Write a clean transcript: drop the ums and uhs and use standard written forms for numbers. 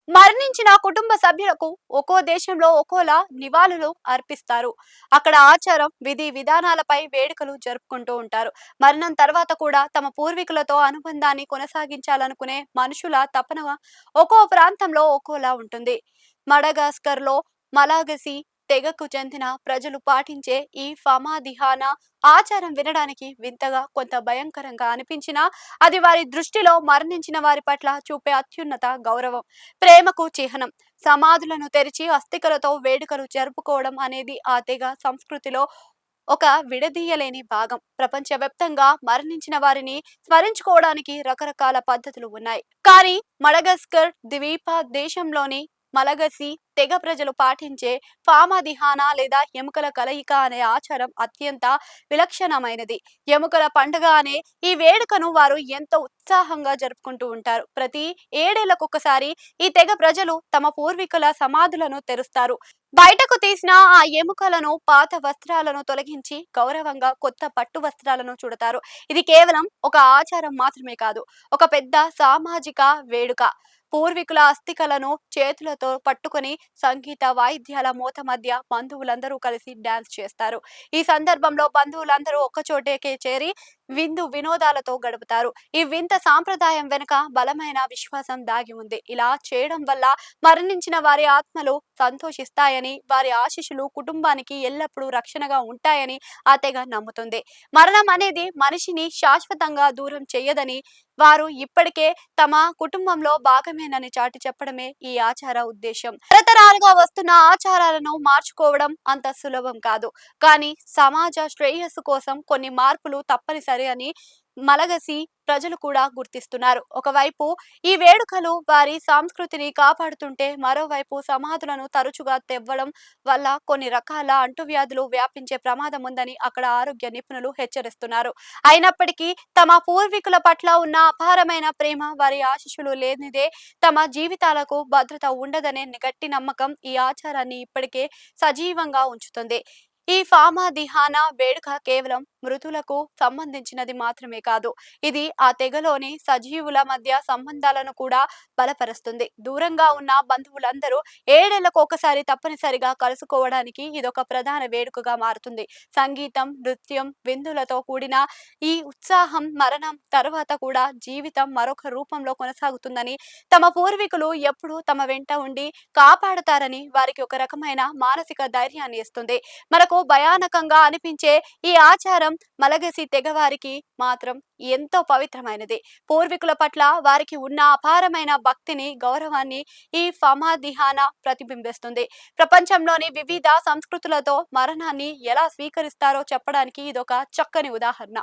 మరణించిన కుటుంబ సభ్యులకు ఒక్కో దేశంలో ఒక్కోలా నివాళులు అర్పిస్తారు. అక్కడ ఆచారం, విధి విధానాలపై వేడుకలు జరుపుకుంటూ ఉంటారు. మరణం తర్వాత కూడా తమ పూర్వీకులతో అనుబంధాన్ని కొనసాగించాలనుకునే మనుషుల తపన ఒక్కో ప్రాంతంలో ఒక్కోలా ఉంటుంది. మడగాస్కర్‌లో మలాగసి తెగకు చెందిన ప్రజలు పాటించే ఈ ఫమాదిహానా ఆచారం వినడానికి వింతగా, కొంత భయంకరంగా అనిపించినా అది వారి దృష్టిలో మరణించిన వారి పట్ల చూపే అత్యున్నత గౌరవం, ప్రేమకు చిహ్నం. సమాధులను తెరిచి అస్థికలతో వేడుకలు జరుపుకోవడం అనేది ఆ తెగ సంస్కృతిలో ఒక విడదీయలేని భాగం. ప్రపంచవ్యాప్తంగా మరణించిన వారిని స్మరించుకోవడానికి రకరకాల పద్ధతులు ఉన్నాయి. కానీ మడగస్కర్ ద్వీప దేశంలోని మలగసి తెగ ప్రజలు పాటించే ఫామదిహానా లేదా ఎముకల కలయిక అనే ఆచారం అత్యంత విలక్షణమైనది. ఎముకల పండుగ అనే ఈ వేడుకను వారు ఎంతో ఉత్సాహంగా జరుపుకుంటూ ఉంటారు. ప్రతి ఏడేళ్లకొకసారి ఈ తెగ ప్రజలు తమ పూర్వీకుల సమాధులను తెరుస్తారు. బయటకు తీసిన ఆ ఎముకలను, పాత వస్త్రాలను తొలగించి గౌరవంగా కొత్త పట్టు వస్త్రాలను చుడతారు. ఇది కేవలం ఒక ఆచారం మాత్రమే కాదు, ఒక పెద్ద సామాజిక వేడుక. పూర్వీకుల అస్థికలను చేతులతో పట్టుకొని సంగీత వాయిద్యాల మోత మధ్య బంధువులందరూ కలిసి డాన్స్ చేస్తారు. ఈ సందర్భంలో బంధువులందరూ ఒక్కచోటకే చేరి విందు వినోదాలతో గడుపుతారు. ఈ వింత సాంప్రదాయం వెనుక బలమైన విశ్వాసం దాగి ఉంది. ఇలా చేయడం వల్ల మరణించిన వారి ఆత్మలు సంతోషిస్తాయని, వారి ఆశీస్సులు కుటుంబానికి ఎల్లప్పుడూ రక్షణగా ఉంటాయని ఆ తెగ నమ్ముతుంది. మరణం అనేది మనిషిని శాశ్వతంగా దూరం చేయదని, వారు ఇప్పటికే తమ కుటుంబంలో భాగమేనని చాటి చెప్పడమే ఈ ఆచార ఉద్దేశం. తరతరాలుగా వస్తున్న ఆచారాలను మార్చుకోవడం అంత సులభం కాదు. కానీ సమాజ శ్రేయస్సు కోసం కొన్ని మార్పులు తప్పనిసరి అని మలగసి ప్రజలు కూడా గుర్తిస్తున్నారు. ఒకవైపు ఈ వేడుకలు వారి సంస్కృతిని కాపాడుతుంటే, మరోవైపు సమాధులను తరచుగా తెవ్వడం వల్ల కొన్ని రకాల అంటువ్యాధులు వ్యాపించే ప్రమాదం ఉందని అక్కడ ఆరోగ్య నిపుణులు హెచ్చరిస్తున్నారు. అయినప్పటికీ తమ పూర్వీకుల పట్ల ఉన్న అపారమైన ప్రేమ, వారి ఆశీస్సులు లేనిదే తమ జీవితాలకు భద్రత ఉండదనే గట్టి నమ్మకం ఈ ఆచారాన్ని ఇప్పటికే సజీవంగా ఉంచుతుంది. ఈ ఫామదిహానా వేడుక కేవలం మృతులకు సంబంధించినది మాత్రమే కాదు, ఇది ఆ తెగలోని సజీవుల మధ్య సంబంధాలను కూడా బలపరుస్తుంది. దూరంగా ఉన్న బంధువులందరూ ఏడేళ్లకు ఒకసారి తప్పనిసరిగా కలుసుకోవడానికి ఇదొక ప్రధాన వేడుకగా మారుతుంది. సంగీతం, నృత్యం, విందులతో కూడిన ఈ ఉత్సాహం మరణం తర్వాత కూడా జీవితం మరొక రూపంలో కొనసాగుతుందని, తమ పూర్వీకులు ఎప్పుడూ తమ వెంట ఉండి కాపాడుతారని వారికి ఒక రకమైన మానసిక ధైర్యాన్ని ఇస్తుంది. మనకు భయానకంగా అనిపించే ఈ ఆచారం మలగసి తెగవారికి మాత్రం ఎంతో పవిత్రమైనది. పూర్వీకుల పట్ల వారికి ఉన్న అపారమైన భక్తిని, గౌరవాన్ని ఈ ఫమాదిహానా ప్రతిబింబిస్తుంది. ప్రపంచంలోని వివిధ సంస్కృతులతో మరణాన్ని ఎలా స్వీకరిస్తారో చెప్పడానికి ఇదొక చక్కని ఉదాహరణ.